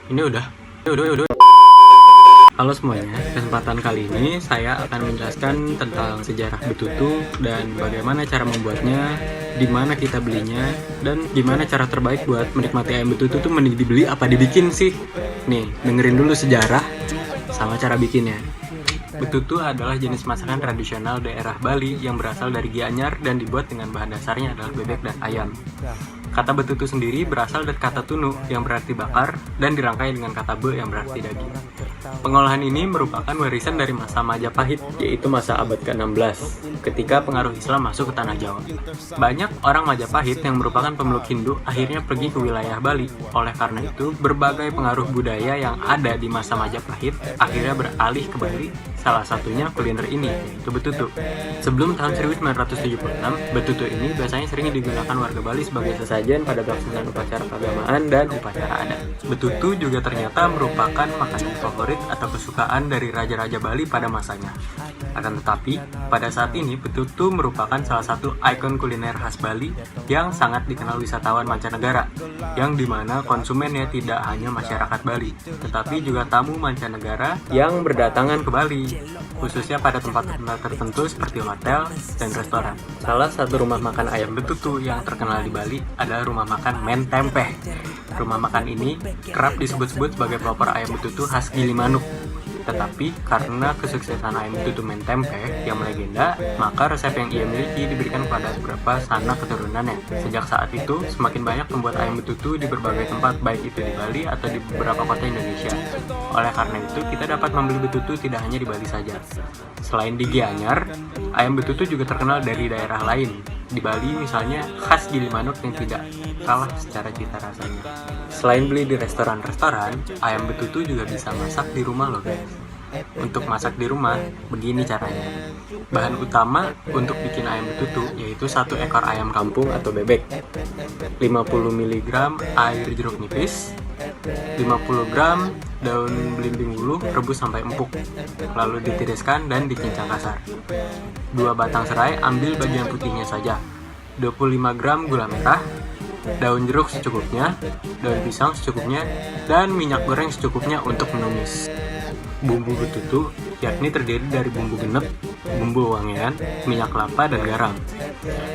Ini udah. Halo semuanya, kesempatan kali ini saya akan menjelaskan tentang sejarah betutu dan bagaimana cara membuatnya, di mana kita belinya, dan gimana cara terbaik buat menikmati ayam betutu tuh mending dibeli apa dibikin sih. Nih, dengerin dulu sejarah sama cara bikinnya. Betutu adalah jenis masakan tradisional daerah Bali yang berasal dari Gianyar dan dibuat dengan bahan dasarnya adalah bebek dan ayam. Kata betutu sendiri berasal dari kata tunu yang berarti bakar dan dirangkai dengan kata be yang berarti daging. Pengolahan ini merupakan warisan dari masa Majapahit, yaitu masa abad ke-16, ketika pengaruh Islam masuk ke tanah Jawa. Banyak orang Majapahit yang merupakan pemeluk Hindu akhirnya pergi ke wilayah Bali. Oleh karena itu, berbagai pengaruh budaya yang ada di masa Majapahit akhirnya beralih ke Bali, salah satunya kuliner ini, yaitu betutu. Sebelum tahun 1976, betutu ini biasanya sering digunakan warga Bali sebagai sesajen pada pelaksanaan upacara keagamaan dan upacara adat. Betutu juga ternyata merupakan makanan favorit atau kesukaan dari raja-raja Bali pada masanya. Akan tetapi, pada saat ini betutu merupakan salah satu ikon kuliner khas Bali yang sangat dikenal wisatawan mancanegara, yang dimana konsumennya tidak hanya masyarakat Bali, tetapi juga tamu mancanegara yang berdatangan ke Bali, khususnya pada tempat-tempat tertentu seperti hotel dan restoran. Salah satu rumah makan ayam betutu yang terkenal di Bali adalah rumah makan Men Tempeh. Rumah makan ini kerap disebut-sebut sebagai pelopor ayam betutu khas Gilimanuk. Tetapi karena kesuksesan ayam betutu Men Tempeh yang melegenda, maka resep yang ia miliki diberikan kepada beberapa sanak keturunannya. Sejak saat itu, semakin banyak pembuat ayam betutu di berbagai tempat, baik itu di Bali atau di beberapa kota Indonesia. Oleh karena itu, kita dapat membeli betutu tidak hanya di Bali saja. Selain di Gianyar, ayam betutu juga terkenal dari daerah lain. Di Bali misalnya khas Gilimanuk yang tidak kalah secara cita rasanya. Selain beli di restoran-restoran, ayam betutu juga bisa masak di rumah loh guys. Untuk masak di rumah, begini caranya. Bahan utama untuk bikin ayam betutu yaitu 1 ekor ayam kampung atau bebek, 50 mg air jeruk nipis, 50 gram daun belimbing bulu rebus sampai empuk, lalu ditiriskan dan dicincang kasar. 2 batang serai ambil bagian putihnya saja, 25 gram gula merah, daun jeruk secukupnya, daun pisang secukupnya, dan minyak goreng secukupnya untuk menumis. Bumbu betutu yakni terdiri dari bumbu genep, bumbu wangian, minyak kelapa, dan garam.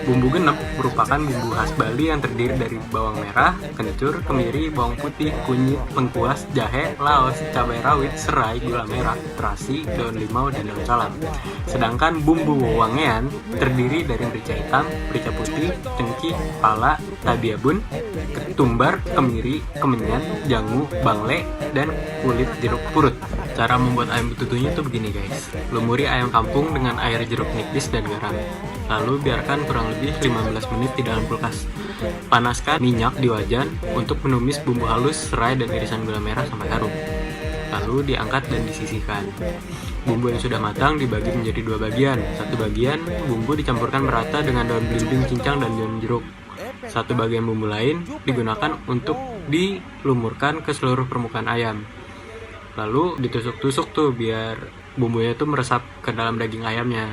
Bumbu genep merupakan bumbu khas Bali yang terdiri dari bawang merah, kencur, kemiri, bawang putih, kunyit, lengkuas, jahe, laos, cabai rawit, serai, gula merah, terasi, daun limau, dan daun salam. Sedangkan bumbu wangian terdiri dari merica hitam, merica putih, cengkih, pala, tabiabun, ketumbar, kemiri, kemenyan, jangu, bangle, dan kulit jeruk purut. Cara membuat ayam betutunya tuh begini guys. Lumuri ayam kampung dengan air jeruk nipis dan garam. Lalu biarkan kurang lebih 15 menit di dalam kulkas. Panaskan minyak di wajan untuk menumis bumbu halus, serai, dan irisan gula merah sampai harum. Lalu diangkat dan disisihkan. Bumbu yang sudah matang dibagi menjadi 2 bagian. Satu bagian bumbu dicampurkan merata dengan daun belimbing cincang dan daun jeruk. Satu bagian bumbu lain digunakan untuk dilumurkan ke seluruh permukaan ayam. Lalu ditusuk-tusuk tuh biar bumbunya tuh meresap ke dalam daging ayamnya.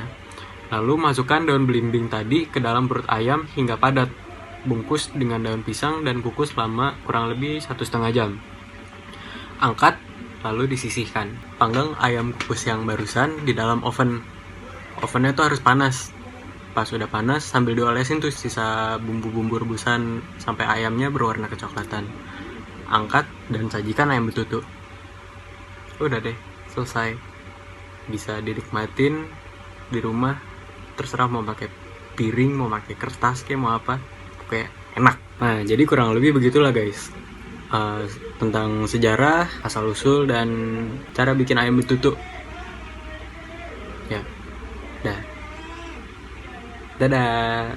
Lalu masukkan daun belimbing tadi ke dalam perut ayam hingga padat. Bungkus dengan daun pisang dan kukus selama kurang lebih 1,5 jam. Angkat, lalu disisihkan. Panggang ayam kukus yang barusan di dalam oven. Ovennya tuh harus panas. Pas udah panas, sambil diolesin tuh sisa bumbu-bumbu rebusan sampai ayamnya berwarna kecoklatan. Angkat dan sajikan ayam betutu. Udah deh, selesai. Bisa dinikmatin di rumah, terserah mau pakai piring, mau pakai kertas, kayak mau apa, kayak enak. Nah, jadi kurang lebih begitulah guys, tentang sejarah, asal usul, dan cara bikin ayam betutu. Ya, dah, dadah.